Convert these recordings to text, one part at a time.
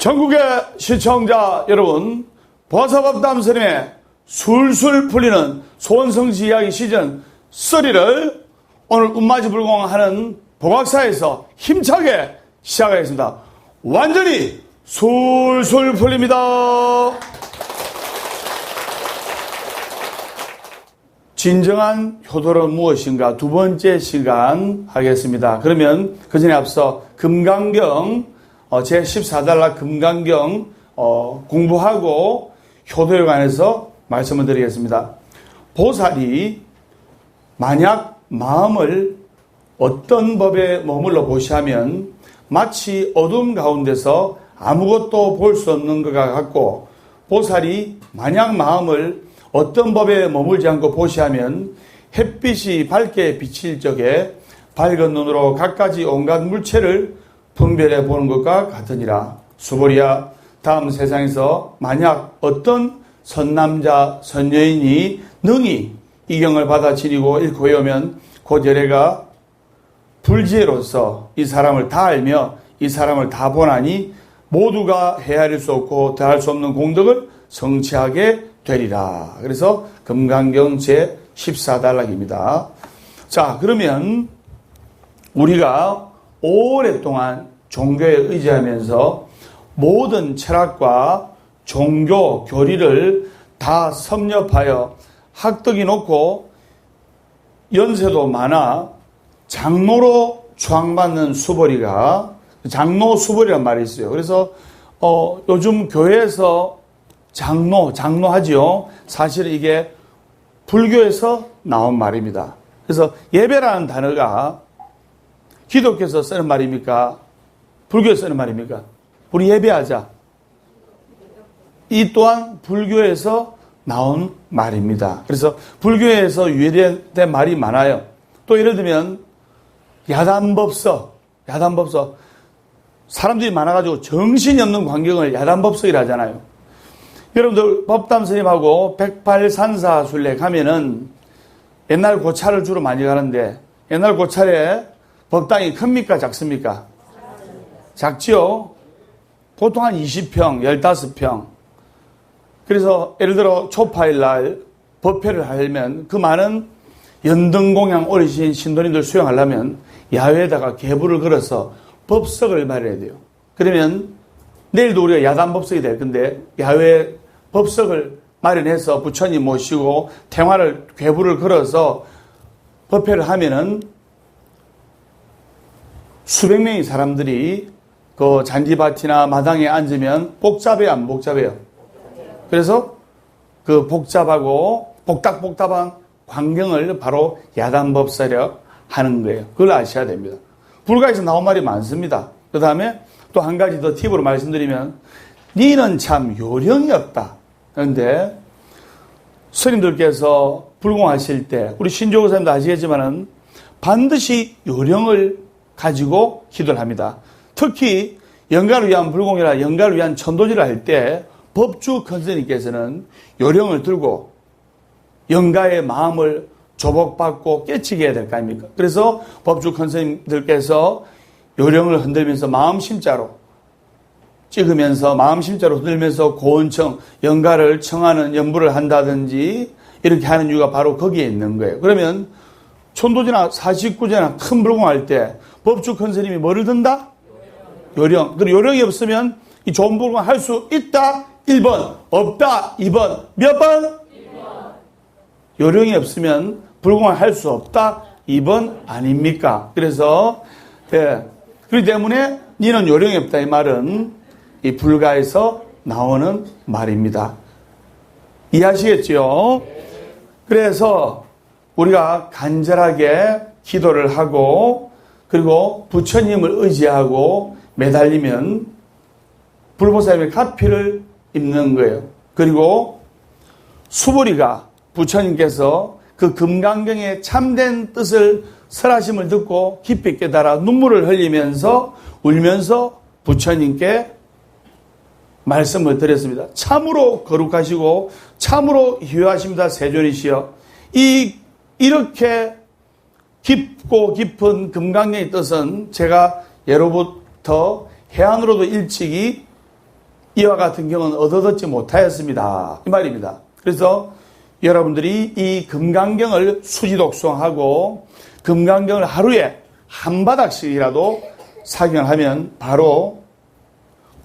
전국의 시청자 여러분, 보아사법담 스님의 술술 풀리는 소원성지 이야기 시즌 3를 오늘 운마지불공하는 복악사에서 힘차게 시작하겠습니다. 완전히 술술 풀립니다. 진정한 효도는 무엇인가? 두 번째 시간 하겠습니다. 그러면 그 전에 앞서 금강경 제14단락 금강경 공부하고 효도에 관해서 말씀을 드리겠습니다. 보살이 만약 마음을 어떤 법에 머물러 보시하면 마치 어둠 가운데서 아무것도 볼 수 없는 것과 같고, 보살이 만약 마음을 어떤 법에 머물지 않고 보시하면 햇빛이 밝게 비칠 적에 밝은 눈으로 갖가지 온갖 물체를 분별해 보는 것과 같으니라. 수보리야, 다음 세상에서 만약 어떤 선남자 선여인이 능히 이 경을 받아 지니고 읽고 외우면 곧 열애가 불지혜로서 이 사람을 다 알며 이 사람을 다 보나니 모두가 헤아릴 수 없고 더할 수 없는 공덕을 성취하게 되리라. 그래서 금강경 제14단락입니다. 자, 그러면 우리가 오랫동안 종교에 의지하면서 모든 철학과 종교 교리를 다 섭렵하여 학덕이 높고 연세도 많아 장로로 추앙받는 수보리가, 장로 수보리란 말이 있어요. 그래서 요즘 교회에서 장로하지요. 사실 이게 불교에서 나온 말입니다. 그래서 예배라는 단어가 기독교에서 쓰는 말입니까? 불교에서 쓰는 말입니까? 우리 예배하자. 이 또한 불교에서 나온 말입니다. 그래서 불교에서 유래된 말이 많아요. 또 예를 들면 야단법석. 사람들이 많아가지고 정신이 없는 광경을 야단법석이라 하잖아요. 여러분들 법담 스님하고 108산사 순례 가면은 옛날 고차를 주로 많이 가는데, 옛날 고차에 법당이 큽니까 작습니까? 작지요. 보통 한 20평, 15평. 그래서 예를 들어 초파일 날 법회를 하려면 그 많은 연등공양 오르신 신도님들 수용하려면 야외에다가 계부를 걸어서 법석을 마련해야 돼요. 그러면 내일도 우리가 야단법석이 될 건데 야외 법석을 마련해서 부처님 모시고 태화를 계부를 걸어서 법회를 하면은 수백 명의 사람들이 그 잔디밭이나 마당에 앉으면 복잡해요, 안 복잡해요? 그래서 그 복잡하고 복닥복닥한 광경을 바로 야단법사력 하는 거예요. 그걸 아셔야 됩니다. 불가에서 나온 말이 많습니다. 그 다음에 또 한 가지 더 팁으로 말씀드리면, 니는 참 요령이 없다. 그런데 스님들께서 불공하실 때 우리 신조교사님도 아시겠지만은 반드시 요령을 가지고 기도를 합니다. 특히 영가를 위한 불공이라 영가를 위한 천도질을 할 때 법주 컨스님께서는 요령을 들고 영가의 마음을 조복받고 깨치게 해야 될 거 아닙니까? 그래서 법주 컨스님들께서 요령을 흔들면서 마음심자로 찍으면서 마음심자로 흔들면서 고언청, 영가를 청하는 연부를 한다든지 이렇게 하는 이유가 바로 거기에 있는 거예요. 그러면 천도제나 49제나 큰 불공할 때 법주 컨스님이 뭐를 든다? 요령. 그리고 요령이 없으면 이 좋은 불공 할 수 있다? 1번. 없다? 2번. 몇 번? 1번. 요령이 없으면 불공을 할 수 없다? 2번 아닙니까? 그래서 그렇기 때문에 니는 요령이 없다 이 말은 이 불가에서 나오는 말입니다. 이해하시겠죠? 그래서 우리가 간절하게 기도를 하고 그리고 부처님을 의지하고 매달리면 불보살님의 가피를 입는 거예요. 그리고 수보리가 부처님께서 그 금강경의 참된 뜻을 설하심을 듣고 깊이 깨달아 눈물을 흘리면서 울면서 부처님께 말씀을 드렸습니다. 참으로 거룩하시고 참으로 희유하십니다. 세존이시여. 이렇게 깊고 깊은 금강경의 뜻은 제가 예로부터 해안으로도 일찍이 이와 같은 경우는 얻어듣지 못하였습니다. 이 말입니다. 그래서 여러분들이 이 금강경을 수지독송하고 금강경을 하루에 한 바닥씩이라도 사경을 하면 바로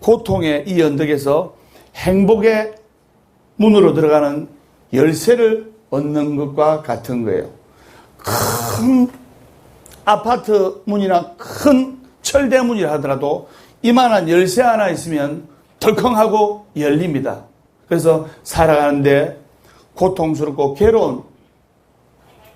고통의 이 언덕에서 행복의 문으로 들어가는 열쇠를 얻는 것과 같은 거예요. 큰 아파트 문이나 큰 철대문이라 하더라도 이만한 열쇠 하나 있으면 덜컹하고 열립니다. 그래서 살아가는데 고통스럽고 괴로운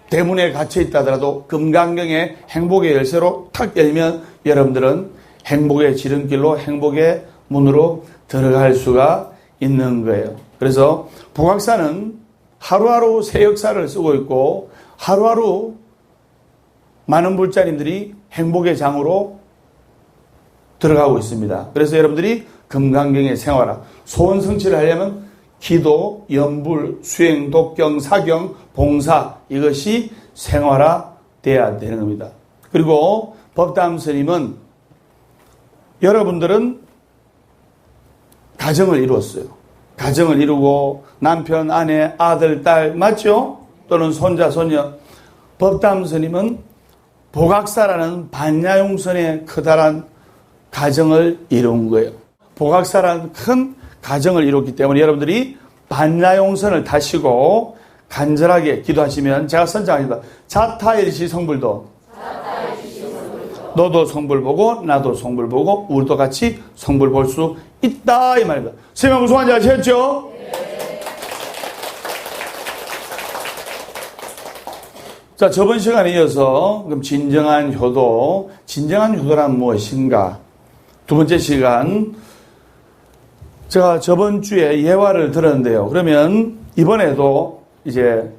대문에 갇혀 있다 하더라도 금강경의 행복의 열쇠로 탁 열면 여러분들은 행복의 지름길로 행복의 문으로 들어갈 수가 있는 거예요. 그래서 복악사는 하루하루 새 역사를 쓰고 있고 하루하루 많은 불자님들이 행복의 장으로 들어가고 있습니다. 그래서 여러분들이 금강경의 생활화, 소원 성취를 하려면 기도, 연불, 수행, 독경, 사경, 봉사 이것이 생활화돼야 되는 겁니다. 그리고 법담 스님은 여러분들은 가정을 이루었어요. 가정을 이루고 남편, 아내, 아들, 딸 맞죠? 또는 손자, 손녀. 법담 스님은 복악사라는 반야용선의 커다란 가정을 이룬 거예요. 복악사라는 큰 가정을 이뤘기 때문에 여러분들이 반야용선을 타시고 간절하게 기도하시면 제가 선장합니다. 자타일시 성불도 너도 성불 보고 나도 성불 보고 우리도 같이 성불 볼 수 있다 이 말입니다. 설명 무슨 말인지 아시겠죠? 네. 자, 저번 시간에 이어서 그럼 진정한 효도란 무엇인가? 두 번째 시간 제가 저번 주에 예화를 들었는데요. 그러면 이번에도 이제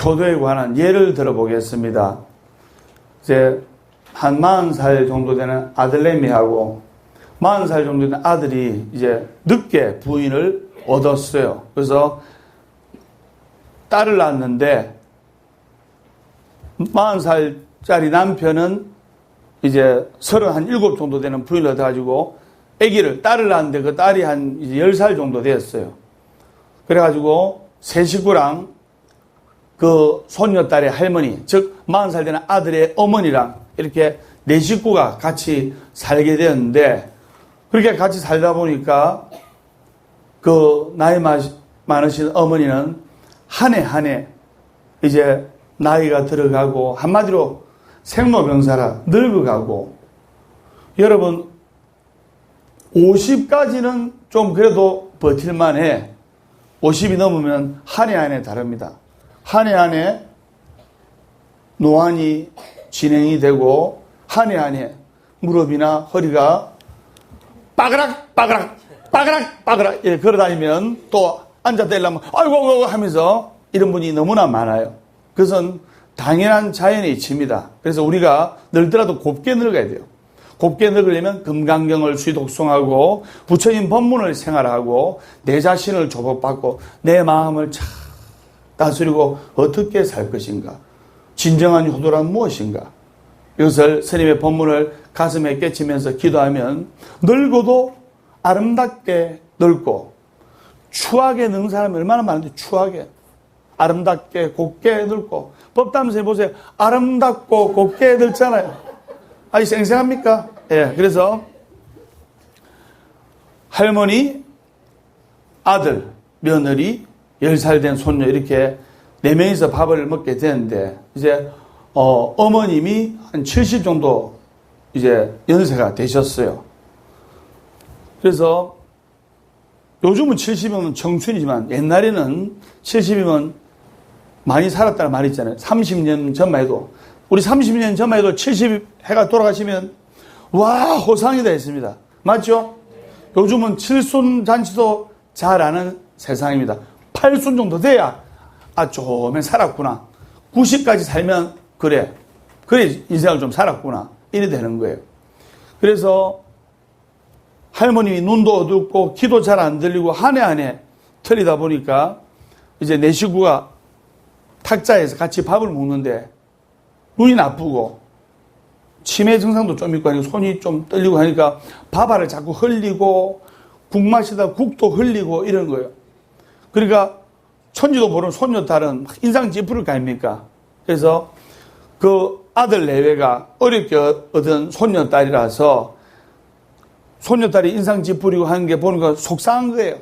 효도에 관한 예를 들어보겠습니다. 이제 한 40살 정도 되는 아들내미하고 40살 정도 되는 아들이 이제 늦게 부인을 얻었어요. 그래서 딸을 낳았는데 40살짜리 남편은 이제 37 정도 되는 부인을 얻어가지고 딸을 낳았는데 그 딸이 한 이제 10살 정도 되었어요. 그래가지고 세 식구랑 그 손녀딸의 할머니, 즉 40살 되는 아들의 어머니랑 이렇게 네 식구가 같이 살게 되었는데 그렇게 같이 살다 보니까 그 나이 많으신 어머니는 한 해 이제 나이가 들어가고 한마디로 생로병사라 늙어가고 여러분 50까지는 좀 그래도 버틸만해. 50이 넘으면 한 해 다릅니다. 한 해 노안이 진행이 되고 한 해 무릎이나 허리가 빠그락 예, 걸어다니면 또 앉아대려면 아이고 하면서 이런 분이 너무나 많아요. 그것은 당연한 자연의 이치입니다. 그래서 우리가 늙더라도 곱게 늙어야 돼요. 곱게 늙으려면 금강경을 수독송하고 부처님 법문을 생활하고 내 자신을 조복받고 내 마음을 참 다스리고 어떻게 살 것인가? 진정한 효도란 무엇인가? 이것을 스님의 법문을 가슴에 깨치면서 기도하면 늙어도 아름답게 늙고 추하게 늙는 사람이 얼마나 많은데 추하게 아름답게 곱게 늙고 법담스님 보세요. 아름답고 곱게 늙잖아요. 아니 생생합니까? 예, 그래서 할머니, 아들, 며느리, 10살 된 손녀 이렇게 4명이서 밥을 먹게 되는데 이제 어머님이 한 70 정도 이제 연세가 되셨어요. 그래서 요즘은 70이면 청춘이지만 옛날에는 70이면 많이 살았다는 말이 있잖아요. 30년 전만 해도 우리 30년 전만 해도 70해가 돌아가시면 와 호상이다 했습니다. 맞죠? 요즘은 7순 잔치도 잘 아는 세상입니다. 8순 정도 돼야 좀은 살았구나. 90까지 살면 그래 인생을 좀 살았구나 이래 되는 거예요. 그래서 할머님이 눈도 어둡고 귀도 잘 안 들리고 한 해 틀리다 보니까 이제 내 식구가 탁자에서 같이 밥을 먹는데 눈이 나쁘고 치매 증상도 좀 있고 하니까 손이 좀 떨리고 하니까 밥알을 자꾸 흘리고 국 마시다 국도 흘리고 이런 거예요. 그러니까 천지도 모르는 손녀딸은 막 인상 찌푸릴 거 아닙니까? 그래서 그 아들 내외가 어렵게 얻은 손녀딸이라서 손녀딸이 인상 찌푸리고 하는 게 보니까 속상한 거예요.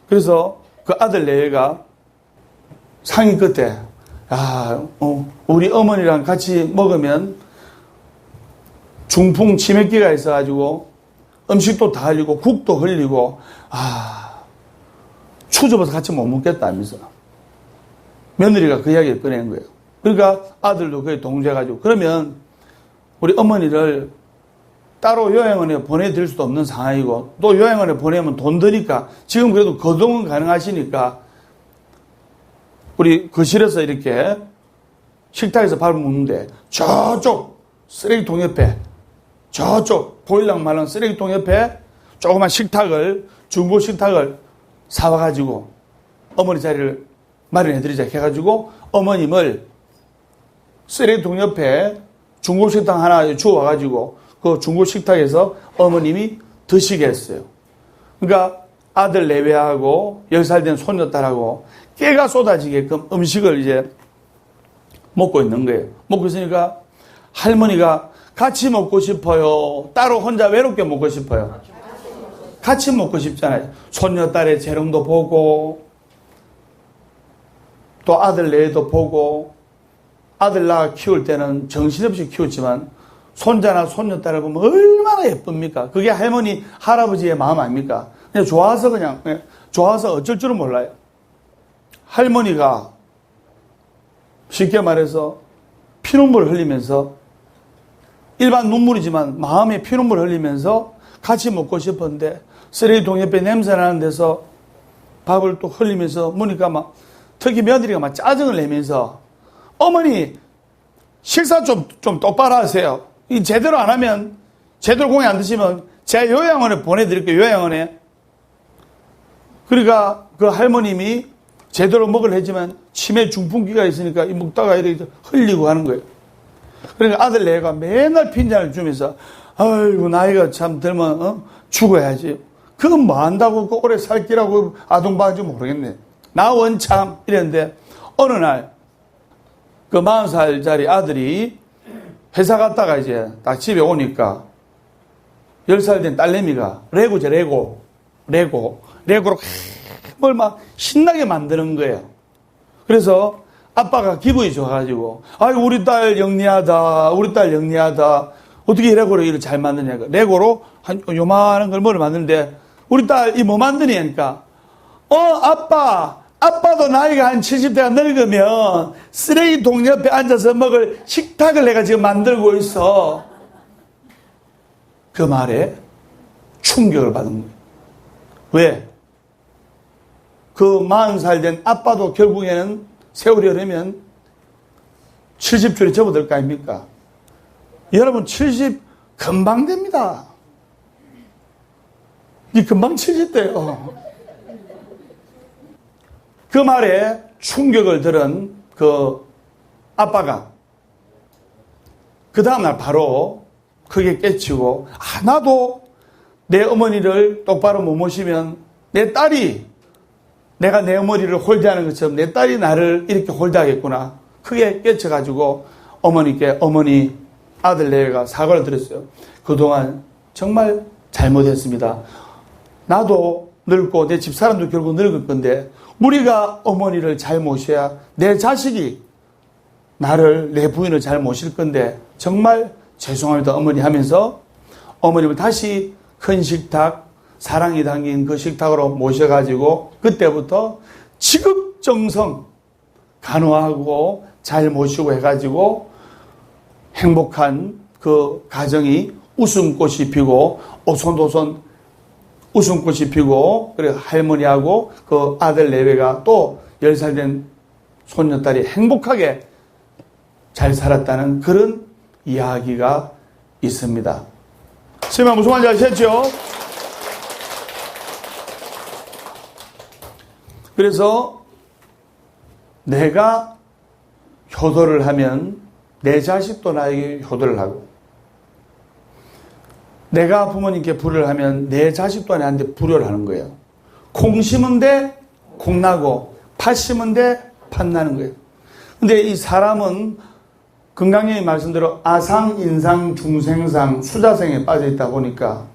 그래서 그 아들 내외가 상의 끝에 우리 어머니랑 같이 먹으면 중풍 치매기가 있어가지고 음식도 다 흘리고 국도 흘리고 추접어서 같이 못 먹겠다 하면서 며느리가 그 이야기를 꺼낸 거예요. 그러니까 아들도 그에 동조해가지고 그러면 우리 어머니를 따로 요양원에 보내드릴 수도 없는 상황이고 또 요양원에 보내면 돈 드니까 지금 그래도 거동은 가능하시니까 우리 거실에서 이렇게 식탁에서 밥을 먹는데 저쪽 쓰레기통 옆에 저쪽 보일랑 말랑 쓰레기통 옆에 조그만 식탁을 중고 식탁을 사와가지고 어머니 자리를 마련해드리자 해가지고 어머님을 쓰레기통 옆에 중고 식탁 하나 주워와가지고 그 중고 식탁에서 어머님이 드시게 했어요. 그러니까 아들 내외하고 10살 된 손녀딸하고 깨가 쏟아지게끔 음식을 이제 먹고 있는 거예요. 먹고 있으니까 할머니가 같이 먹고 싶어요. 따로 혼자 외롭게 먹고 싶어요. 같이 먹고 싶잖아요. 손녀딸의 재롱도 보고 또 아들 내외도 보고 아들 낳아 키울 때는 정신없이 키웠지만 손자나 손녀딸을 보면 얼마나 예쁩니까? 그게 할머니, 할아버지의 마음 아닙니까? 그냥 좋아서 어쩔 줄은 몰라요. 할머니가 쉽게 말해서 피눈물을 흘리면서 일반 눈물이지만 마음에 피눈물을 흘리면서 같이 먹고 싶었는데 쓰레기통 옆에 냄새 나는 데서 밥을 또 흘리면서 먹으니까 막 특히 며느리가 막 짜증을 내면서 어머니 식사 좀 똑바로 하세요. 이 제대로 안 하면 제대로 공약 안 드시면 제가 요양원에 보내드릴게요. 요양원에. 그러니까 그 할머님이 제대로 먹으려 했지만 치매 중풍기가 있으니까 이 먹다가 이렇게 흘리고 하는 거예요. 그러니까 아들 내가 맨날 핀잔을 주면서 아이고 나이가 참 들면 죽어야지. 그건 뭐 한다고 그 오래 살기라고 아둥바둥지 모르겠네. 나 원참 이랬는데 어느 날 그 40살짜리 아들이 회사 갔다가 이제 딱 집에 오니까 10살 된 딸내미가 레고로 뭘 막 신나게 만드는 거예요. 그래서 아빠가 기분이 좋아가지고 아이고 우리 딸 영리하다. 어떻게 레고로 일을 잘 만드냐고. 레고로 한 요만한 걸 뭐를 만드는데 우리 딸 이 뭐 만드냐니까 아빠도 나이가 한 70대가 늙으면 쓰레기통 옆에 앉아서 먹을 식탁을 내가 지금 만들고 있어. 그 말에 충격을 받은 거예요. 왜? 그 40살 된 아빠도 결국에는 세월이 흐르면 70줄에 접어들 거 아닙니까? 여러분 70 금방 됩니다. 이 금방 70대요. 그 말에 충격을 들은 그 아빠가 그 다음날 바로 크게 깨치고 나도 내 어머니를 똑바로 못 모시면 내 딸이 내가 내 어머니를 홀대하는 것처럼 내 딸이 나를 이렇게 홀대하겠구나. 크게 깨쳐가지고 어머니께 어머니 아들 내외가 사과를 드렸어요. 그동안 정말 잘못했습니다. 나도 늙고 내 집사람도 결국 늙을 건데 우리가 어머니를 잘 모셔야 내 자식이 나를 내 부인을 잘 모실 건데 정말 죄송합니다 어머니 하면서 어머님을 다시 큰 식탁 사랑이 담긴 그 식탁으로 모셔가지고 그때부터 지극정성 간호하고 잘 모시고 해가지고 행복한 그 가정이 웃음꽃이 피고 오손도손 웃음꽃이 피고 그리고 할머니하고 그 아들 내외가 또 10살 된 손녀딸이 행복하게 잘 살았다는 그런 이야기가 있습니다. 설마 무슨 말인지 아시겠죠? 그래서 내가 효도를 하면 내 자식도 나에게 효도를 하고 내가 부모님께 불효를 하면 내 자식도 나한테 불효를 하는 거예요. 콩 심은데 콩 나고 팥 심은데 팥 나는 거예요. 근데 이 사람은 건강형이 말씀대로 아상, 인상, 중생상, 수자생에 빠져 있다 보니까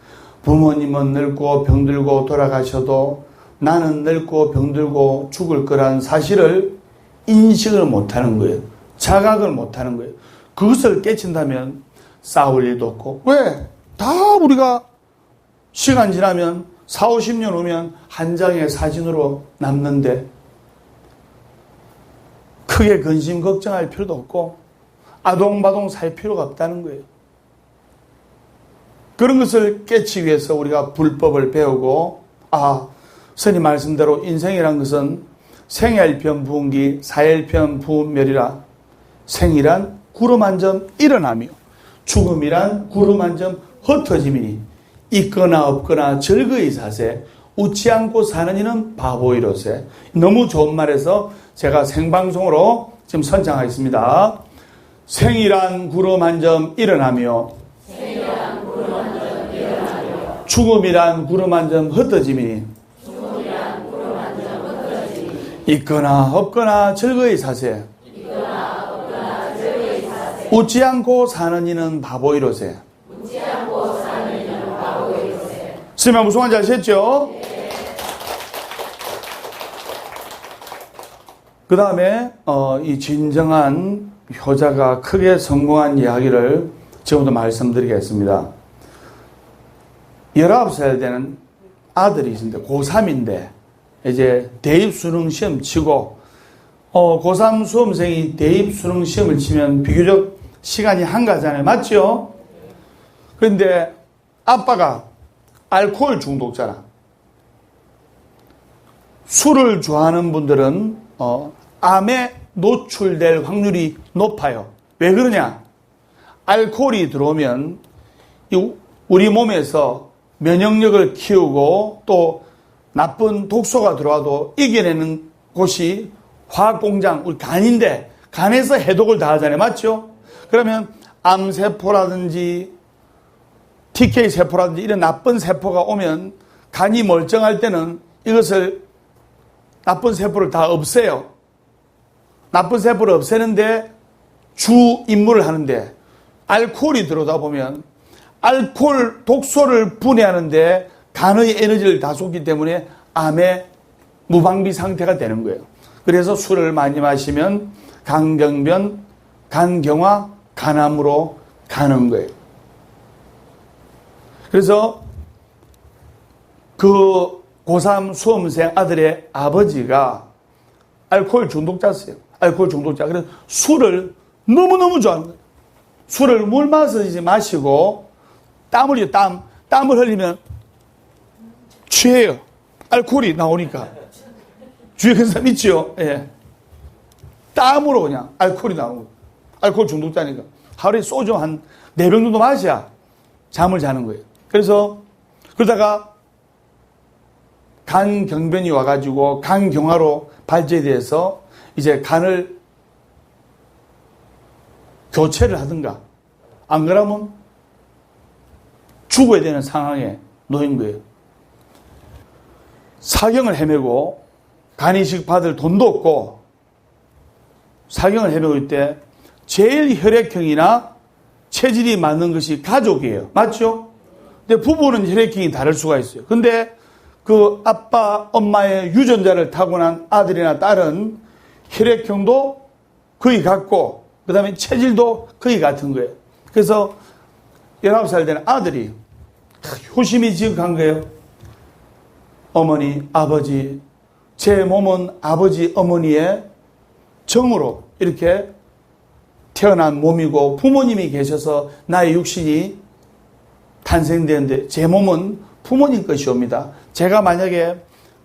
부모님은 늙고 병들고 돌아가셔도 나는 늙고 병들고 죽을 거란 사실을 인식을 못하는 거예요. 자각을 못하는 거예요. 그것을 깨친다면 싸울 일도 없고, 왜? 다 우리가 시간 지나면 4, 50년 후면 한 장의 사진으로 남는데 크게 근심 걱정할 필요도 없고 아동바동 살 필요가 없다는 거예요. 그런 것을 깨치 위해서 우리가 불법을 배우고, 스님 말씀대로 인생이란 것은 생일편 부운기 사일편 부운멸이라. 생이란 구름 한 점 일어나며 죽음이란 구름 한 점 흩어짐이니 있거나 없거나 절거의 사세 웃지 않고 사는 이는 바보이로세. 너무 좋은 말에서 제가 생방송으로 지금 선창하겠습니다. 생이란 구름 한 점 일어나며 죽음이란 구름 한 점 흩어짐이니 있거나 없거나 절거의 사세 웃지 않고 사는 이는 바보이로세. 스님 무슨 말인지 아시겠죠? 그 다음에 이 진정한 효자가 크게 성공한 이야기를 지금부터 말씀드리겠습니다. 19살 되는 아들이 있는데 고3인데 이제 대입 수능 시험 치고 고3 수험생이 대입 수능 시험을 치면 비교적 시간이 한가하잖아요. 맞죠? 그런데 아빠가 알코올 중독자라. 술을 좋아하는 분들은 암에 노출될 확률이 높아요. 왜 그러냐? 알코올이 들어오면 우리 몸에서 면역력을 키우고 또 나쁜 독소가 들어와도 이겨내는 곳이 화학공장, 우리 간인데 간에서 해독을 다 하잖아요. 맞죠? 그러면 암세포라든지 TK세포라든지 이런 나쁜 세포가 오면 간이 멀쩡할 때는 이것을 나쁜 세포를 다 없애요. 나쁜 세포를 없애는데 주 임무를 하는데 알코올이 들어오다 보면 알코올 독소를 분해하는데 간의 에너지를 다 쏟기 때문에 암의 무방비 상태가 되는 거예요. 그래서 술을 많이 마시면 간경변, 간경화, 간암으로 가는 거예요. 그래서 그 고3 수험생 아들의 아버지가 알코올 중독자였어요. 알코올 중독자. 그래서 술을 너무너무 좋아하는 거예요. 술을 물 마시지 마시고 땀을 흘려, 땀을 흘리면 취해요. 알코올이 나오니까. 주위에 그런 사람 있죠? 예. 땀으로 그냥 알코올이 나오고. 알코올 중독자니까. 하루에 소주 한 4병 정도 마셔야 잠을 자는 거예요. 그래서 그러다가 간경변이 와가지고 간경화로 발제돼서 이제 간을 교체를 하든가 안 그러면 죽어야 되는 상황에 놓인 거예요. 사경을 헤매고 간이식 받을 돈도 없고 사경을 헤매고 있을 때 제일 혈액형이나 체질이 맞는 것이 가족이에요. 맞죠? 근데 부부는 혈액형이 다를 수가 있어요. 근데 그 아빠, 엄마의 유전자를 타고난 아들이나 딸은 혈액형도 거의 같고 그 다음에 체질도 거의 같은 거예요. 그래서 19살 되는 아들이 효심이 지극한 거예요. 어머니, 아버지, 제 몸은 아버지, 어머니의 정으로 이렇게 태어난 몸이고 부모님이 계셔서 나의 육신이 탄생되는데 제 몸은 부모님 것이옵니다. 제가 만약에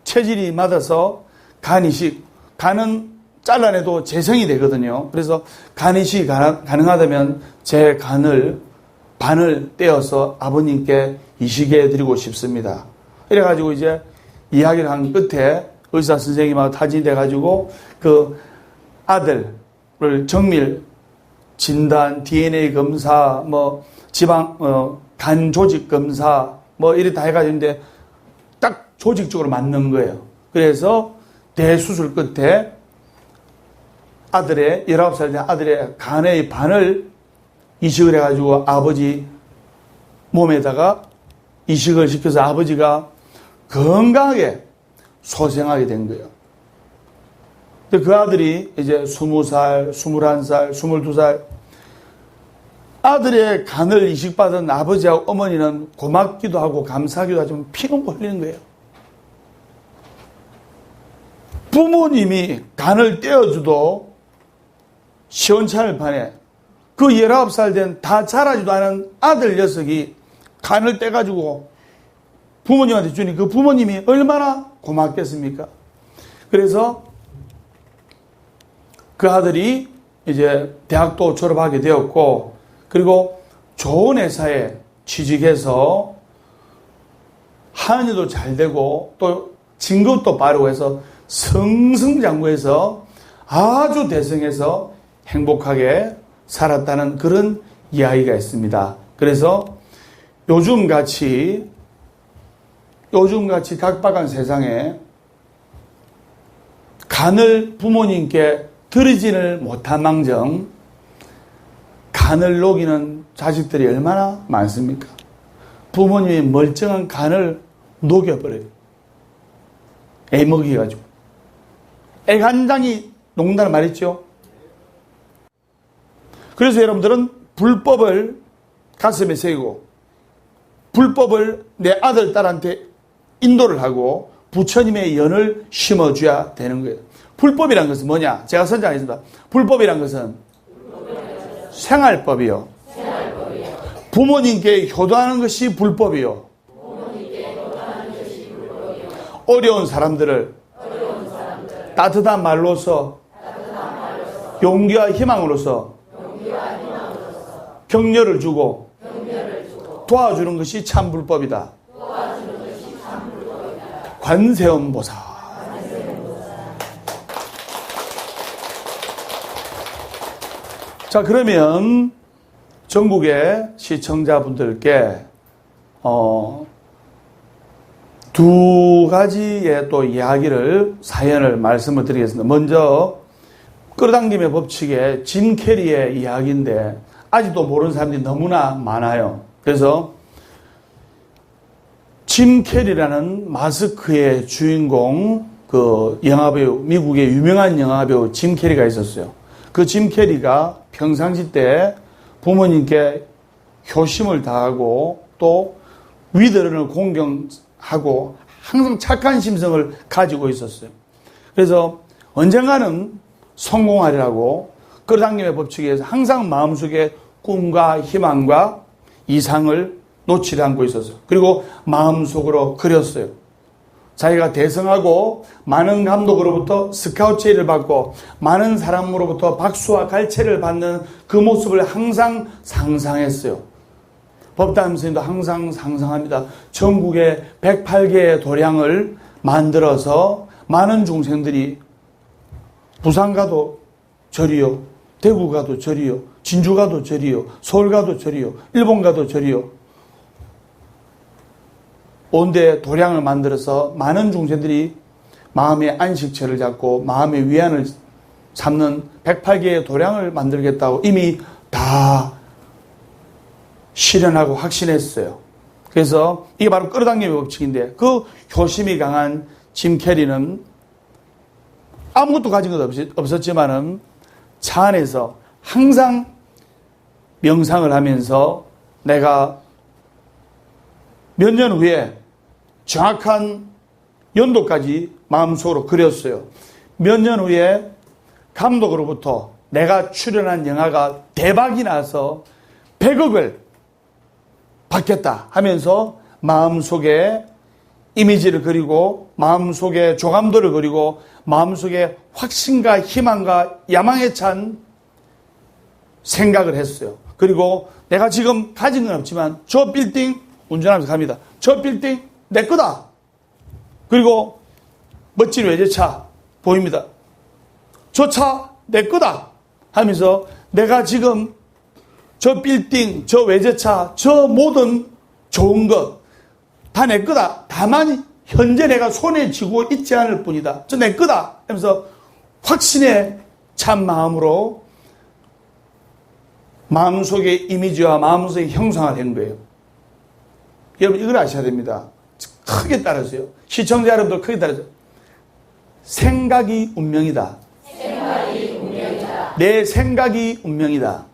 체질이 맞아서 간이식, 간은 잘라내도 재생이 되거든요. 그래서 간이식이 가능하다면 제 간을 반을 떼어서 아버님께 이식해 드리고 싶습니다. 이래가지고 이제 이야기를 한 끝에 의사 선생님하고 타진이 돼가지고 그 아들을 정밀 진단, DNA 검사, 뭐 지방 간 조직 검사 뭐 이래 다 해가지고 있는데 딱 조직적으로 맞는 거예요. 그래서 대수술 끝에 아들의 19살 된 아들의 간의 반을 이식을 해가지고 아버지 몸에다가 이식을 시켜서 아버지가 건강하게 소생하게 된 거예요. 근데 그 아들이 이제 20살, 21살, 22살 아들의 간을 이식받은 아버지하고 어머니는 고맙기도 하고 감사하기도 하지만 피가 흘리는 거예요. 부모님이 간을 떼어줘도 시원찮을 판에 그 19살 된 다 자라지도 않은 아들 녀석이 간을 떼가지고 부모님한테 주니 그 부모님이 얼마나 고맙겠습니까? 그래서 그 아들이 이제 대학도 졸업하게 되었고, 그리고 좋은 회사에 취직해서 하는일도 잘 되고 또 진급도 빠르고 해서 승승장구해서 아주 대성해서 행복하게 살았다는 그런 이야기가 있습니다. 그래서 요즘같이 각박한 세상에 간을 부모님께 드리지를 못한 망정 간을 녹이는 자식들이 얼마나 많습니까? 부모님이 멀쩡한 간을 녹여버려요. 애 먹여가지고. 애 간장이 녹는다는 말 있죠? 그래서 여러분들은 불법을 가슴에 새기고 불법을 내 아들, 딸한테 인도를 하고 부처님의 연을 심어줘야 되는 거예요. 불법이란 것은 뭐냐? 제가 선정하겠습니다. 불법이란 것은 생활법이요. 부모님께 효도하는 것이 불법이요. 어려운 사람들을 따뜻한 말로서 용기와 희망으로서 격려를 주고 도와주는 것이 참 불법이다. 관세음보살. 자, 그러면 전국의 시청자분들께 두 가지의 또 이야기를, 사연을 말씀을 드리겠습니다. 먼저 끌어당김의 법칙의 짐 캐리의 이야기인데 아직도 모르는 사람들이 너무나 많아요. 그래서 짐 캐리라는 마스크의 주인공, 그 영화배우, 미국의 유명한 영화배우 짐 캐리가 있었어요. 그 짐 캐리가 평상시 때 부모님께 효심을 다하고 또 위대를 공경하고 항상 착한 심성을 가지고 있었어요. 그래서 언젠가는 성공하리라고 끌어당김의 법칙에 의해서 항상 마음속에 꿈과 희망과 이상을 놓치지 않고 있었어요. 그리고 마음속으로 그렸어요. 자기가 대성하고 많은 감독으로부터 스카우트를 받고 많은 사람으로부터 박수와 갈채를 받는 그 모습을 항상 상상했어요. 법담 선생님도 항상 상상합니다. 전국에 108개의 도량을 만들어서 많은 중생들이 부산 가도 절이요, 대구 가도 절이요, 진주 가도 절이요, 서울 가도 절이요, 일본 가도 절이요. 온데 도량을 만들어서 많은 중생들이 마음의 안식처를 잡고 마음의 위안을 삼는 108개의 도량을 만들겠다고 이미 다 실현하고 확신했어요. 그래서 이게 바로 끌어당김의 법칙인데 그 효심이 강한 짐 캐리는 아무것도 가진 것 없었지만은 차 안에서 항상 명상을 하면서 내가 몇 년 후에 정확한 연도까지 마음속으로 그렸어요. 몇 년 후에 감독으로부터 내가 출연한 영화가 대박이 나서 100억을 받겠다 하면서 마음속에 이미지를 그리고 마음속에 조감도를 그리고 마음속에 확신과 희망과 야망에 찬 생각을 했어요. 그리고 내가 지금 가진 건 없지만 저 빌딩 운전하면서 갑니다. 저 빌딩 내 거다. 그리고 멋진 외제차 보입니다. 저 차 내 거다 하면서 내가 지금 저 빌딩, 저 외제차, 저 모든 좋은 것 다 내 거다. 다만 현재 내가 손에 쥐고 있지 않을 뿐이다. 저 내 거다 하면서 확신의 참 마음으로 마음속의 이미지와 마음속의 형상화 된 거예요. 여러분 이걸 아셔야 됩니다. 크게 따라서요. 시청자 여러분들 크게 따라서 생각이 운명이다. 내 생각이 운명이다.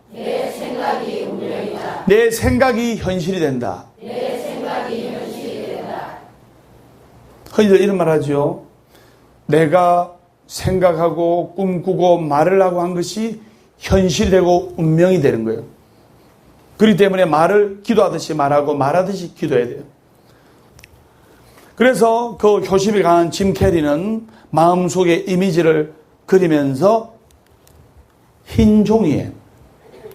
내 생각이 현실이 된다. 흔히들 이런 말 하죠. 내가 생각하고 꿈꾸고 말을 하고 한 것이 현실이 되고 운명이 되는 거예요. 그렇기 때문에 말을 기도하듯이 말하고 말하듯이 기도해야 돼요. 그래서 그 효심이 강한 짐 캐리는 마음속에 이미지를 그리면서 흰 종이에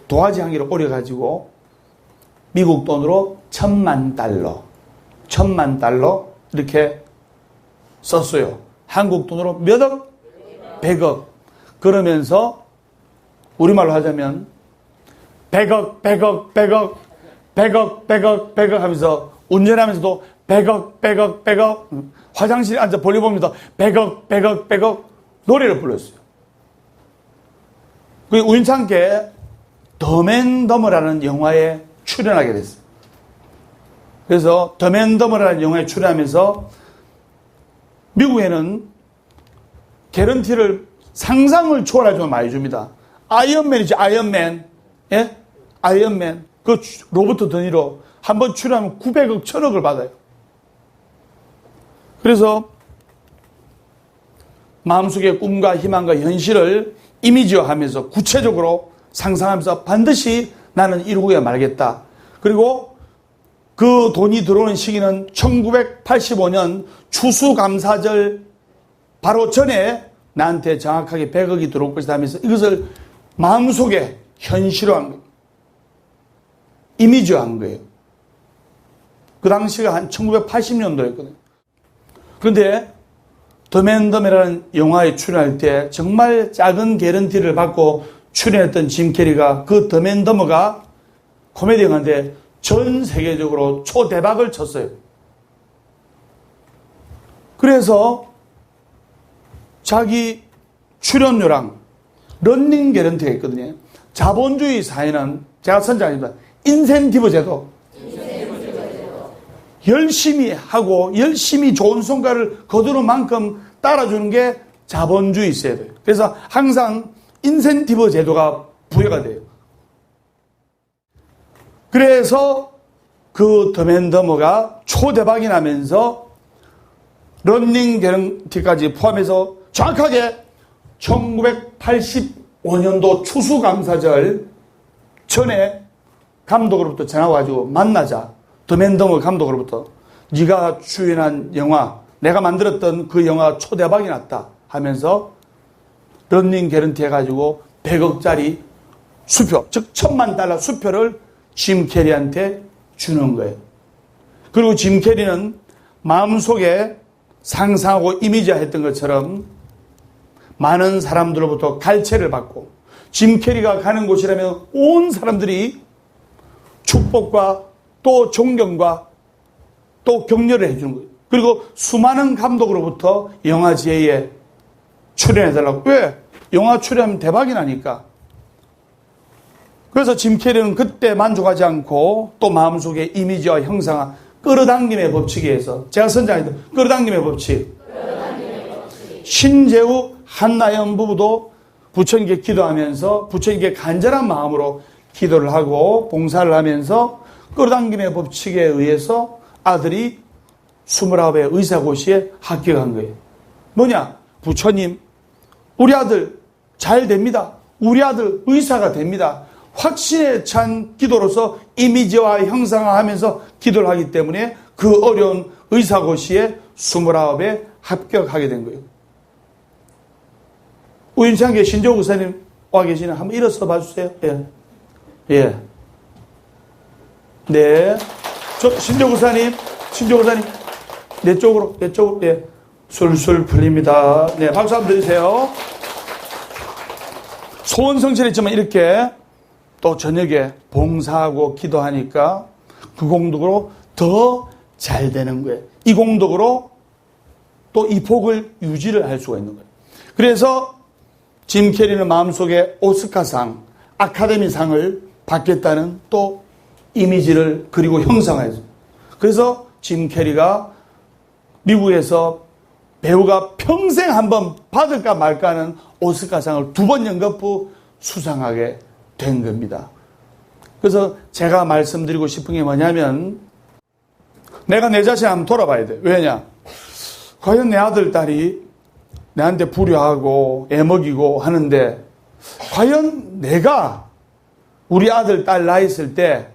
도화지 한 개를 오려가지고 미국 돈으로 $10,000,000 이렇게 썼어요. 한국 돈으로 몇 억? 100억. 그러면서 우리말로 하자면 100억 하면서 운전하면서도 100억 화장실에 앉아 볼일 봅니다. 100억 노래를 불렀어요. 그 우연찮게 덤앤더머라는 영화에 출연하게 됐어요. 그래서 덤앤더머라는 영화에 출연하면서 미국에는 개런티를 상상을 초월할 정도로 많이 줍니다. 아이언맨이죠, 아이언맨. 예? 아이언맨. 그 로버트 드니로 한번 출연하면 900억, 1000억을 받아요. 그래서 마음속의 꿈과 희망과 현실을 이미지화하면서 구체적으로 상상하면서 반드시 나는 이루고야 말겠다. 그리고 그 돈이 들어오는 시기는 1985년 추수감사절 바로 전에 나한테 정확하게 100억이 들어올 것이다 하면서 이것을 마음속에 현실화한 거예요. 이미지화한 거예요. 그 당시가 한 1980년도였거든요. 그런데 덤앤덤이라는 영화에 출연할 때 정말 작은 개런티를 받고 출연했던 짐 캐리가 그 덤앤덤어가 코미디 영화인데 전 세계적으로 초대박을 쳤어요. 그래서 자기 출연료랑 런닝 개런티가 있거든요. 자본주의 사회는 제가 선장입니다. 인센티브 제도. 열심히 하고 열심히 좋은 성과를 거두는 만큼 따라주는 게 자본주의 제도예요. 그래서 항상 인센티브 제도가 부여가 돼요. 그래서 그 덤앤더머가 초대박이 나면서 런닝 개런티까지 포함해서 정확하게 1985년도 추수감사절 전에 감독으로부터 전화가 와가지고 만나자. 덤앤더머 감독으로부터 네가 주연한 영화, 내가 만들었던 그 영화 초대박이 났다 하면서 런닝 개런티 해가지고 100억짜리 수표, 즉 $10,000,000 수표를 짐 캐리한테 주는 거예요. 그리고 짐 캐리는 마음속에 상상하고 이미지화했던 것처럼 많은 사람들로부터 갈채를 받고 짐 캐리가 가는 곳이라면 온 사람들이 축복과 또 존경과 또 격려를 해주는 거예요. 그리고 수많은 감독으로부터 영화 지혜에 출연해달라고. 왜? 영화 출연하면 대박이 나니까. 그래서 짐 캐리는 그때 만족하지 않고 또 마음속에 이미지와 형상화, 끌어당김의 법칙에 의해서 제가 선장했던 끌어당김의 법칙. 신재우, 한나연 부부도 부처님께 기도하면서 부처님께 간절한 마음으로 기도를 하고 봉사를 하면서 끌어당김의 법칙에 의해서 아들이 29의 의사고시에 합격한 거예요. 뭐냐? 부처님, 우리 아들 잘 됩니다. 우리 아들 의사가 됩니다. 확신에 찬 기도로서 이미지와 형상화하면서 기도를 하기 때문에 그 어려운 의사고시에 29에 합격하게 된 거예요. 우연찮게 신조 의사님 와 계시는 한번 일어서 봐주세요. 예. 예. 네. 신조 의사님, 내 쪽으로, 예. 술술 풀립니다. 네. 박수 한번 드리세요. 소원 성취를 했지만 이렇게 또 저녁에 봉사하고 기도하니까 그 공덕으로 더 잘 되는 거예요. 이 공덕으로 또 이 복을 유지를 할 수가 있는 거예요. 그래서 짐 캐리는 마음속에 오스카상, 아카데미상을 받겠다는 또 이미지를 그리고 형성했어요. 그래서 짐 캐리가 미국에서 배우가 평생 한번 받을까 말까 하는 오스카상을 2번 연거푸 수상하게 된 겁니다. 그래서 제가 말씀드리고 싶은 게 뭐냐면 내가 내 자신을 한번 돌아봐야 돼. 왜냐? 과연 내 아들, 딸이 내한테 불효하고 애먹이고 하는데 과연 내가 우리 아들, 딸 나이 있을 때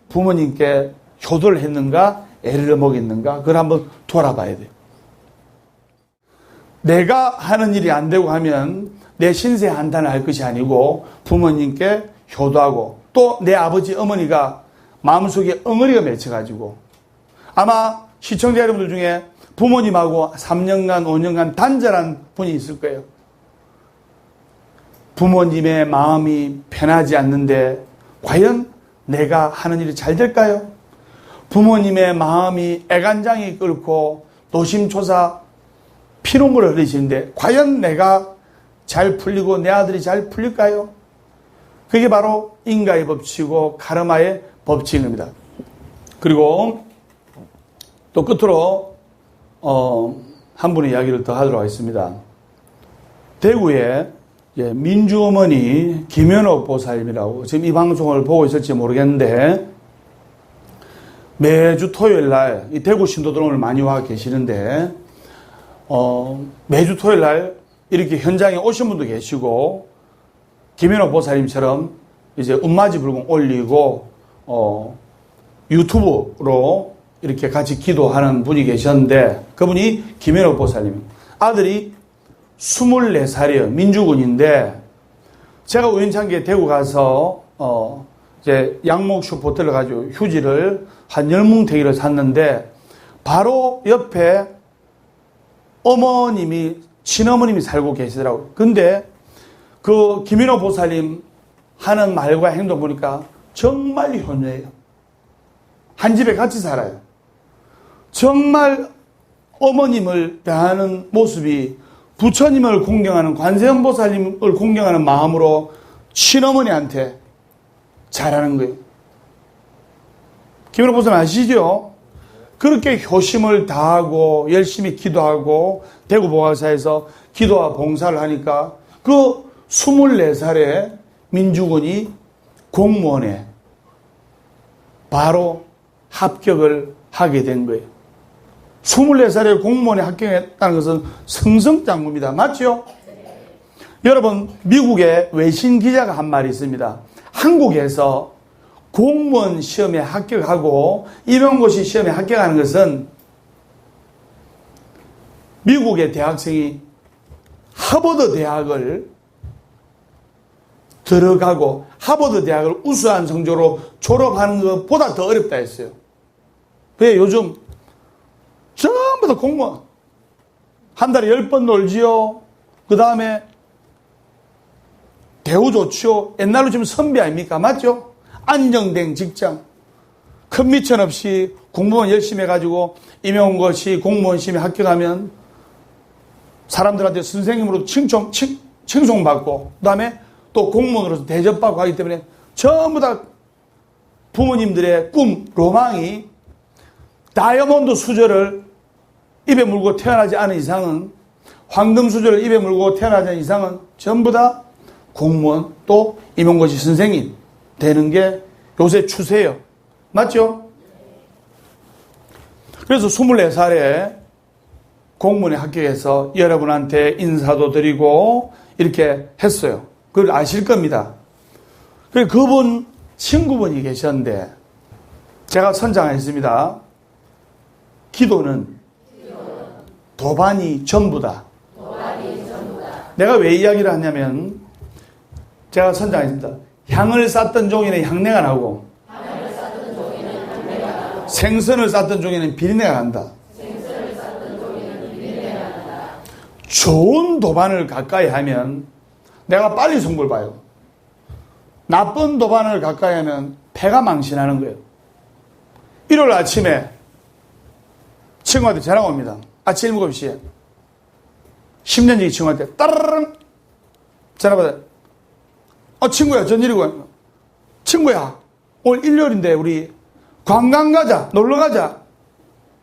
부모님께 효도를 했는가? 애를 먹였는가? 그걸 한번 돌아봐야 돼요. 내가 하는 일이 안 되고 하면 내 신세 한탄을 할 것이 아니고 부모님께 효도하고 또 내 아버지, 어머니가 마음속에 엉어리가 맺혀가지고 아마 시청자 여러분들 중에 부모님하고 3년간, 5년간 단절한 분이 있을 거예요. 부모님의 마음이 편하지 않는데 과연 내가 하는 일이 잘 될까요? 부모님의 마음이 애간장이 끓고 노심초사 피눈물을 흘리시는데 과연 내가 잘 풀리고 내 아들이 잘 풀릴까요? 그게 바로 인과의 법칙이고 카르마의 법칙입니다. 그리고 또 끝으로 한 분의 이야기를 더 하도록 하겠습니다. 대구에 민주어머니 김현옥 보살님이라고 지금 이 방송을 보고 있을지 모르겠는데 매주 토요일 날 이 대구 신도들을 많이 와 계시는데 매주 토요일 날 이렇게 현장에 오신 분도 계시고 김현옥 보살님처럼 이제 운마지 불공 올리고 유튜브로 이렇게 같이 기도하는 분이 계셨는데 그분이 김현옥 보살님입니다. 아들이 24살이에요. 민주군인데 제가 우연찮게 대구 가서 이제 양목 슈퍼호텔을 가지고 휴지를 한 10뭉탱이를 샀는데 바로 옆에 어머님이 친어머님이 살고 계시더라고요. 근데 그 김현옥 보살님 하는 말과 행동 보니까 정말 효녀예요. 한 집에 같이 살아요. 정말 어머님을 대하는 모습이 부처님을 공경하는 관세음보살님을 공경하는 마음으로 친어머니한테 잘하는 거예요. 김현옥 보살님 아시죠? 그렇게 효심을 다하고 열심히 기도하고 대구 보살사에서 기도와 봉사를 하니까 그 24살의 민주군이 공무원에 바로 합격을 하게 된 거예요. 24살의 공무원에 합격했다는 것은 승승장구입니다. 맞죠? 여러분, 미국의 외신 기자가 한 말이 있습니다. 한국에서 공무원 시험에 합격하고 임용고시 시험에 합격하는 것은 미국의 대학생이 하버드 대학을 들어가고 하버드 대학을 우수한 성적으로 졸업하는 것보다 더 어렵다 했어요. 왜 요즘 전부 다 공무원 한 달에 10번 놀지요. 그 다음에 대우 좋지요. 옛날로 지금 선비 아닙니까? 맞죠? 안정된 직장 큰 미천 없이 공무원 열심히 해가지고 임용고시 공무원 시험에 합격하면 사람들한테 선생님으로 칭송받고 그 다음에 또 공무원으로서 대접받고 하기 때문에 전부 다 부모님들의 꿈, 로망이 다이아몬드 수저를 입에 물고 태어나지 않은 이상은 황금 수저를 입에 물고 태어나지 않은 이상은 전부 다 공무원 또 임용고시 선생님 되는 게 요새 추세예요. 맞죠? 그래서 24살에 공무원에 합격해서 여러분한테 인사도 드리고 이렇게 했어요. 그걸 아실 겁니다. 그리고 그분 친구분이 계셨는데 제가 선장했습니다. 기도는 도반이 전부다. 내가 왜 이야기를 하냐면 제가 선장했습니다. 향을 쌓던 종이는 향내가 나고 생선을 쌓던 종이는 비린내가 난다. 좋은 도반을 가까이 하면 내가 빨리 성불 봐요. 나쁜 도반을 가까이 하면 폐가 망신하는 거예요. 일요일 아침에 친구한테 전화가 옵니다. 아침 7시에. 10년지기 친구한테 따르릉 전화 받아요. 친구야, 전일이고. 친구야, 오늘 일요일인데 우리 관광 가자, 놀러 가자.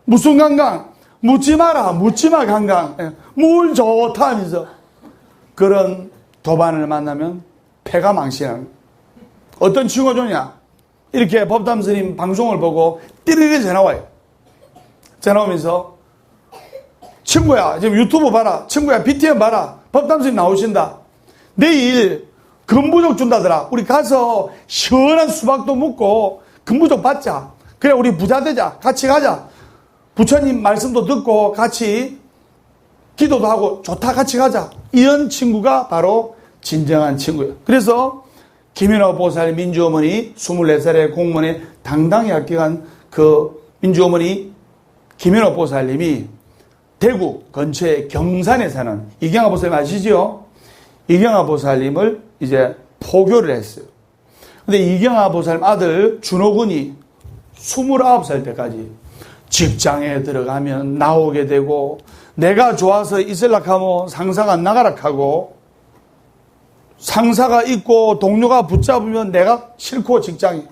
무슨 관광? 묻지 마라, 묻지 마, 관광. 물 좋다 하면서. 그런 도반을 만나면 폐가 망신하는. 어떤 친구가 좋냐? 이렇게 법담 스님 방송을 보고 띠리리 전화 와요. 전화 오면서 친구야, 지금 유튜브 봐라. 친구야, BTN 봐라. 법담 스님 나오신다. 내일 금부족 준다더라. 우리 가서 시원한 수박도 먹고 금부족 받자. 그래, 우리 부자 되자. 같이 가자. 부처님 말씀도 듣고 같이 기도도 하고 좋다, 같이 가자. 이런 친구가 바로 진정한 친구예요. 그래서 김연옥 보살 민주어머니 24살의 공무원에 당당히 합격한 그 민주어머니 김연옥 보살님이 대구 근처의 경산에 사는 이경화 보살님 아시죠? 이경화 보살님을 이제 포교를 했어요. 근데 이경화 보살님 아들 준호군이 29살 때까지 직장에 들어가면 나오게 되고, 내가 좋아서 있으려고 하면 상사가 나가라 하고, 상사가 있고 동료가 붙잡으면 내가 싫고 직장이.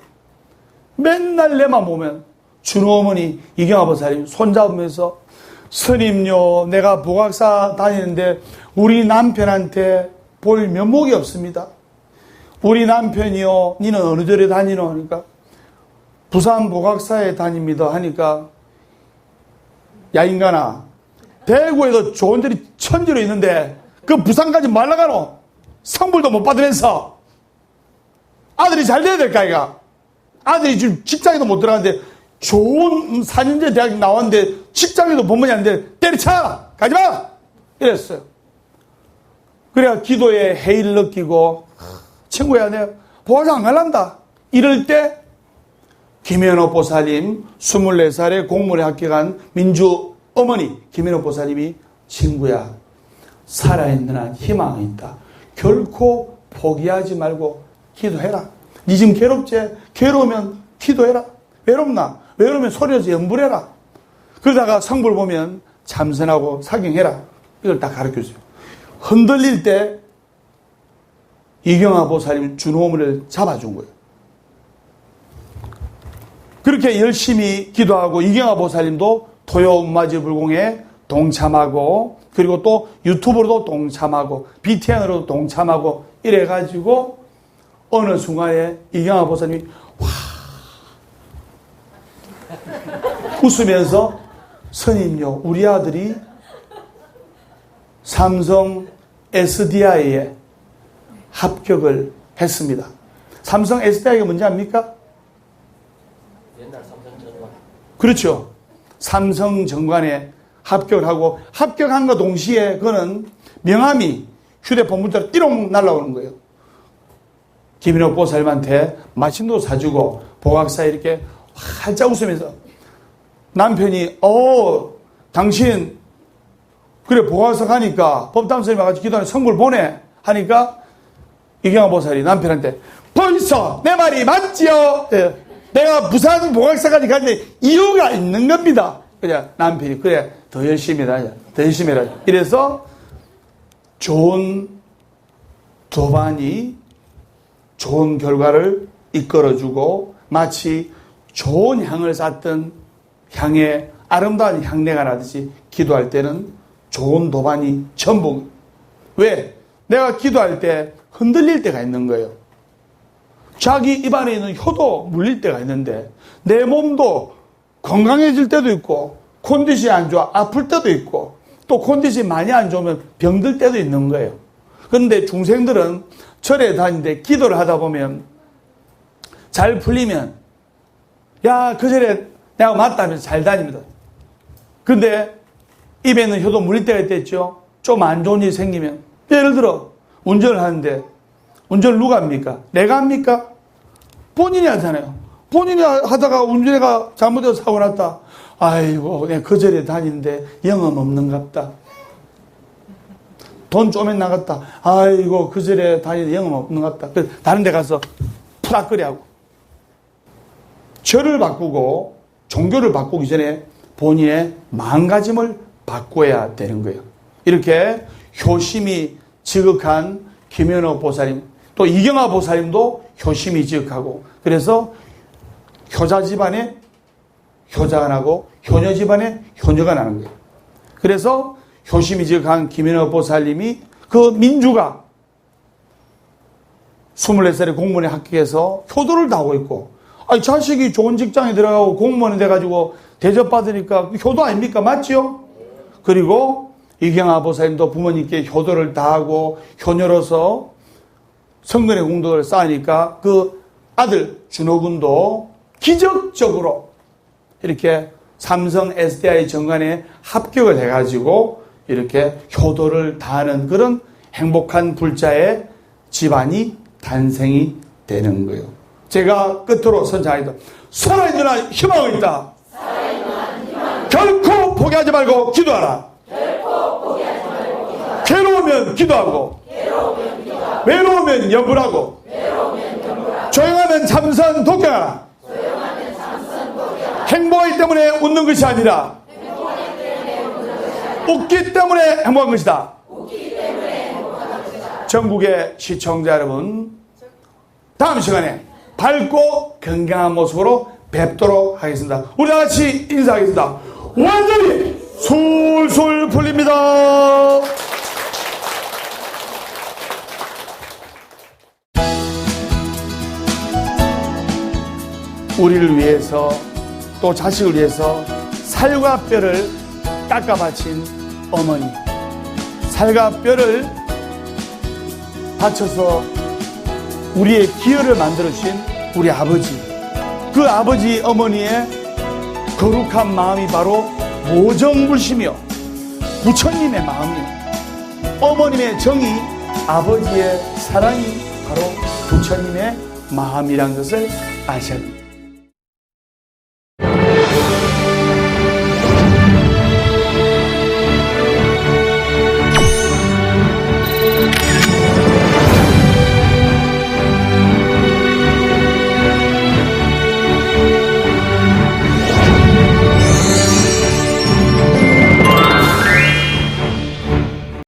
맨날 내만 보면 준호 어머니 이경화 보살님 손잡으면서, 스님요, 내가 보각사 다니는데 우리 남편한테 볼 면목이 없습니다. 우리 남편이요, 니는 어느 절에 다니노? 하니까 부산 보각사에 다닙니다 하니까, 야 인간아, 대구에도 좋은 데이 천지로 있는데 그 부산까지 말라가노? 성불도 못 받으면서 아들이 잘 돼야 될까 이가? 아들이 지금 직장에도 못 들어가는데 좋은 4년제 대학 나왔는데 직장에도 본문이 안 돼. 때려쳐! 가지마! 이랬어요. 그래야 기도에 해의를 느끼고, 친구야, 내가 보아서 안 갈란다. 이럴 때 김연옥 보살님 24살에 공무원에 합격한 민주 어머니 김연옥 보살님이, 친구야, 살아있는 한 희망이 있다. 결코 포기하지 말고 기도해라. 니 지금 괴롭지? 괴로우면 기도해라. 외롭나? 외로우면 소리내서 염불해라. 그러다가 성불 보면 참선하고 사경해라. 이걸 다 가르쳐줘요. 흔들릴 때 이경화 보살님 준호문을 잡아준 거예요. 그렇게 열심히 기도하고 이경화 보살님도 토요음마지 불공에 동참하고, 그리고 또 유튜브로도 동참하고 BTN으로도 동참하고 이래가지고 어느 순간에 이경화 보살님이 와 웃으면서, 스님요, 우리 아들이 삼성 SDI에 합격을 했습니다. 삼성 SDI가 뭔지 압니까? 옛날 삼성전관. 그렇죠. 삼성전관에 합격을 하고, 합격한과 동시에 그는 명함이 휴대폰 문자로 띠롱 날라오는 거예요. 김인옥 보살님한테 마침도 사주고 보각사에 이렇게 활짝 웃으면서, 남편이 당신 그래 보각사 가니까 법담스님과 같이 기도하는 성불 보내 하니까 이경화 보살이 남편한테, 벌써 내 말이 맞지요? 내가 부산 보각사까지 갔는데 이유가 있는 겁니다. 그냥 남편이, 그래 더 열심히 하자, 더 열심히 해라. 이래서 좋은 도반이 좋은 결과를 이끌어주고, 마치 좋은 향을 쌌던 향에 아름다운 향내가 나듯이 기도할 때는 좋은 도반이 전부. 왜? 내가 기도할 때 흔들릴 때가 있는 거예요. 자기 입안에 있는 혀도 물릴 때가 있는데, 내 몸도 건강해질 때도 있고, 컨디션이 안 좋아 아플 때도 있고, 또 컨디션이 많이 안 좋으면 병들 때도 있는 거예요. 그런데 중생들은 절에 다니는데 기도를 하다 보면 잘 풀리면, 야, 그 절에 내가 맞다 하면서 잘 다닙니다. 근데 입에 있는 혀도 물릴 때가 있겠죠. 좀 안 좋은 일이 생기면, 예를 들어 운전을 하는데, 운전을 누가 합니까? 내가 합니까? 본인이 하잖아요. 본인이 하다가 운전해가 잘못해서 사고 났다. 아이고, 내가 그 절에 다니는데 영험 없는갑다. 돈 쪼맨 나갔다. 아이고, 그 절에 다니는데 영업 없는 것 같다. 그래서 다른 데 가서 푸락거리 하고. 절을 바꾸고 종교를 바꾸기 전에 본인의 마음가짐을 바꿔야 되는 거예요. 이렇게 효심이 지극한 김연호 보살님, 또 이경화 보살님도 효심이 지극하고, 그래서 효자 집안에 효자가 나고 효녀 집안에 효녀가 나는 거예요. 그래서 효심이 지극한 김연호 보살님이 그 민주가 24살에 공무원에 합격해서 효도를 다 하고 있고, 아니 자식이 좋은 직장에 들어가고 공무원이 돼가지고 대접받으니까 효도 아닙니까? 맞죠? 그리고 이경화 보살님도 부모님께 효도를 다하고 효녀로서 성근의 공덕을 쌓으니까 그 아들 준호군도 기적적으로 이렇게 삼성 SDI 정관에 합격을 해가지고 이렇게 효도를 다하는 그런 행복한 불자의 집안이 탄생이 되는 거예요. 제가 끝으로 선창하겠다. 살아있는 희망이 있다. 결코 포기하지 말고 기도하라. 괴로우면 기도하고, 외로우면 염불하고, 조용하면 참선 독경하라. 행복하기 때문에 웃는 것이 아니라 웃기 때문에 행복한 것이다. 전국의 시청자 여러분, 다음 시간에 밝고 건강한 모습으로 뵙도록 하겠습니다. 우리 다 같이 인사하겠습니다. 완전히 술술 풀립니다. 우리를 위해서 또 자식을 위해서 살과 뼈를 깎아 바친 어머니, 살과 뼈를 바쳐서 우리의 기여를 만들어주신 우리 아버지, 그 아버지 어머니의 거룩한 마음이 바로 모정불심이요 부처님의 마음이요, 어머님의 정이, 아버지의 사랑이 바로 부처님의 마음이란 것을 아셔야 됩니다.